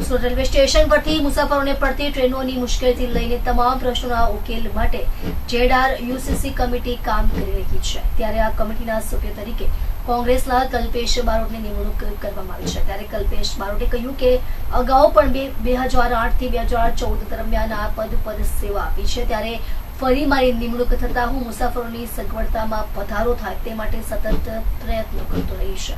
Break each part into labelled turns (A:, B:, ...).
A: Surat railway station પરથી મુસાફરોને પડતી ટ્રેનોની મુશ્કેલીથી લઈને તમામ પ્રશ્નોના ઉકેલ માટે ZRUCC કમિટી કામ કરી રહી છે। ત્યારે આ કમિટીના સભ્ય તરીકે કોંગ્રેસના કલ્પેશ બારોટની નિમણૂક કરવામાં આવી છે। ત્યારે કલ્પેશ બારોટે કહ્યું કે અગાઉ પણ 2008 થી 2014 દરમિયાન આ પદ પર સેવા આપી છે। ત્યારે ફરી મારી નિમણૂક થતા હું મુસાફરોની સગવડતામાં વધારો થાય તે માટે સતત પ્રયત્નો કરતો રહીશ।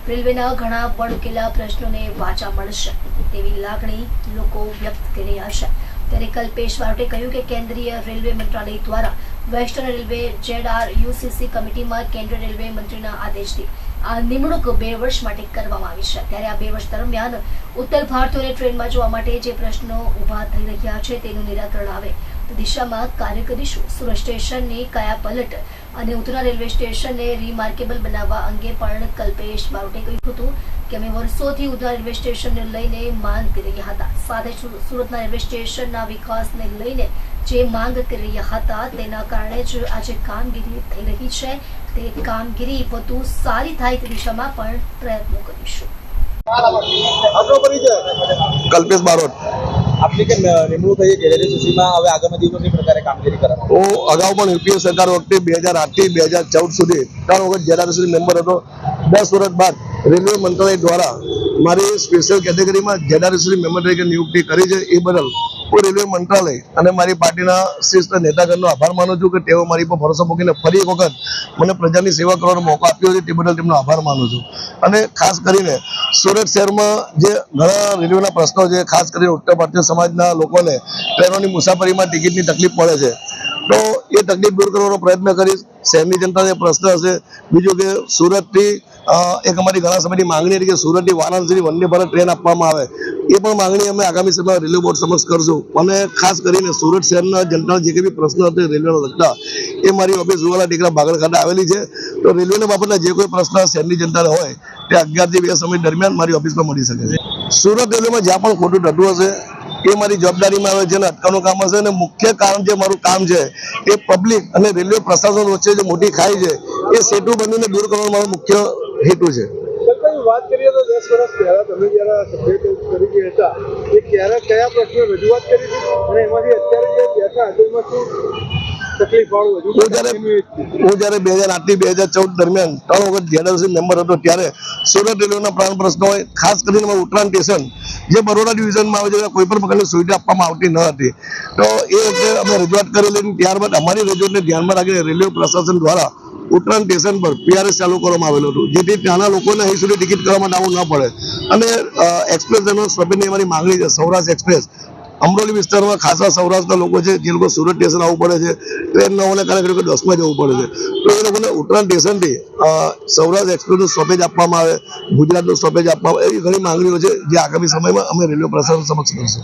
A: રેલવેના ઘણા વણકેલા પ્રશ્નોને વાચા મળશે તેવી લાગણી લોકો વ્યક્ત કરી રહ્યા છે। ત્યારે કલ્પેશ બારોટે કહ્યું કે કેન્દ્રીય રેલવે મંત્રાલય દ્વારા વેસ્ટર્ન રેલવે ZRUCC કમિટીમાં કેન્દ્રીય રેલવે મંત્રીના આદેશથી આ નિમણૂક 2 વર્ષ માટે કરવામાં આવી છે। ત્યારે આ 2 વર્ષ દરમિયાન ઉત્તર ભારતીયોને ટ્રેનમાં જવા માટે જે પ્રશ્નો ઊભા થઈ રહ્યા છે તેનું નિરાકરણ આવે દિશામાં કાર્ય કરીશું। સુરત સ્ટેશનની કાયાપલટ અને ઉધના રેલવે સ્ટેશનને રીમાર્કેબલ બનાવવા અંગે પણ કલ્પેશ બારોટે કહ્યું હતું કે અમે વર્ષોથી ઉધના રેલવે સ્ટેશનને લઈને માંગ કરી રહ્યા હતા। સાથે સુરતના રેલવે સ્ટેશનના વિકાસને લઈને જે માંગ કરી રહ્યા હતા તેના કારણે જ આજે કામગીરી થઈ રહી છે। તે કામગીરી વધુ સારી થાય તે દિશામાં પણ પ્રયત્નો કરીશું।
B: કલ્પેશ બારોટ
C: આપની કે નિમણૂક થઈ ZRUCC માં હવે આગામી દિવસોની પ્રકારે કામગીરી કરે।
B: હું અગાઉ પણ યુપીએ સરકાર વખતે 2008 થી 2014 સુધી 3 વખત ZRUCC મેમ્બર હતો। 10 વર્ષ બાદ રેલવે મંત્રાલય દ્વારા મારી સ્પેશિયલ કેટેગરીમાં ZRUCC મેમ્બર તરીકે નિયુક્તિ કરી છે। એ બદલ હું રેલવે મંત્રાલય અને મારી પાર્ટીના શિસ્ત નેતાગણનો આભાર માનું છું કે તેઓ મારી પર ભરોસો મૂકીને ફરી એક વખત મને પ્રજાની સેવા કરવાનો મોકો આપ્યો છે, તે બદલ તેમનો આભાર માનું છું। અને ખાસ કરીને સુરત શહેરમાં જે ઘણા રેલવેના પ્રશ્નો છે, ખાસ કરીને ઉત્તર ભારતીય સમાજના લોકોને ટ્રેનોની મુસાફરીમાં ટિકિટની તકલીફ પડે છે, તો એ તકલીફ દૂર કરવાનો પ્રયત્ન કરીશ। શહેરની જનતાને પ્રશ્ન હશે। બીજું કે સુરતથી એક અમારી ઘણા સમયની માંગણી હતી કે સુરતથી વારાણસી વંદે ભારત ટ્રેન આપવામાં આવે। એ પણ માંગણી અમે આગામી સમયમાં રેલવે બોર્ડ સમક્ષ કરશું। અને ખાસ કરીને સુરત શહેરના જનતાના જે કંઈ પ્રશ્નો હતા રેલવેના લગતા એ મારી ઓફિસ રૂવાલા ટેકરા બાગડ ખાતે આવેલી છે। તો રેલવેના બાબતના જે કોઈ પ્રશ્ન શહેરની જનતાને હોય તે 11 થી 2 સમય દરમિયાન મારી ઓફિસમાં મળી શકે છે। સુરત રેલવેમાં જ્યાં પણ ખોટું થતું હશે એ મારી જવાબદારીમાં આવે છે અને અટકાવવાનું કામ હશે। અને મુખ્ય કારણ જે મારું કામ છે એ પબ્લિક અને રેલવે પ્રશાસન વચ્ચે જે મોટી ખાઈ છે એ સેતુ બનીને દૂર કરવાનો મારો મુખ્ય હેતુ છે।
C: વાત કરીએ તો 10 વર્ષ પહેલા તમે જ્યારે સભ્ય તરીકે હતા એ કયા પ્રશ્નો રજૂઆત કરી હતી અને એમાંથી અત્યારે જે બેઠા તેમાં શું તકલીફ વાળું
B: હું જ્યારે 2008 થી 2014 દરમિયાન 3 વખત ZRUCC મેમ્બર હતો ત્યારે સુરત રેલવેના પ્રાણ પ્રશ્નો હોય, ખાસ કરીને ઉત્તરાયણ સ્ટેશન જે બરોડા ડિવિઝનમાં આવે છે કોઈ પણ પ્રકારની સુવિધા આપવામાં આવતી ન હતી, તો એ વખતે અમે રજૂઆત કરેલી। ત્યારબાદ અમારી રજૂઆતને ધ્યાનમાં રાખીને રેલવે પ્રશાસન દ્વારા ઉત્તરાયણ સ્ટેશન પર PRS ચાલુ કરવામાં આવેલું હતું, જેથી ત્યાંના લોકોને અહીં સુધી ટિકિટ કરવા માટે આવવું ન પડે। અને એક્સપ્રેસ સ્ટોપેજની અમારી માંગણી છે સૌરાષ્ટ્ર એક્સપ્રેસ। અમરોલી વિસ્તારમાં ખાસા સૌરાષ્ટ્રના લોકો છે જે લોકો સુરત સ્ટેશન આવવું પડે છે, ટ્રેન ન હોવાને કારણે લોકો 10માં જવું પડે છે, તો એ લોકોને ઉત્તરાયણ સ્ટેશનથી સૌરાષ્ટ્ર એક્સપ્રેસનું સ્ટોપેજ આપવામાં આવે, ગુજરાતનું સ્ટોપેજ આપવામાં આવે, એવી ઘણી માંગણીઓ છે જે આગામી સમયમાં અમે રેલવે પ્રશાસન સમક્ષ કરશું।